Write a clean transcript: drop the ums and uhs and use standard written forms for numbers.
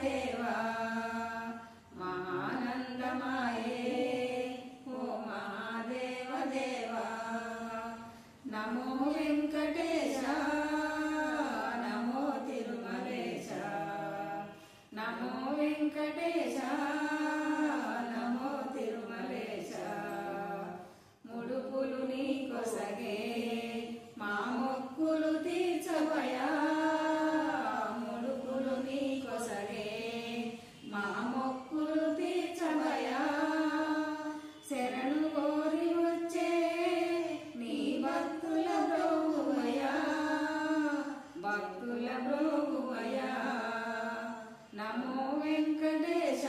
దేవా మహానందమాయే ఓ మహాదేవ దేవా నమో వెంకటేశ నమో తిరుమలేశ నమో వెంకటేశ నమో తిరుమలేశ ముడుపులు నీకొసగే మా మొక్కులు తీర్చవయా ముడుపులు నీకొసగే మా మొక్కులు తీర్చవయా శరణు కోరి వచ్చే నీ భక్తుల బ్రోగువయా భక్తుల బ్రోగువయా నమో వెంకటేశ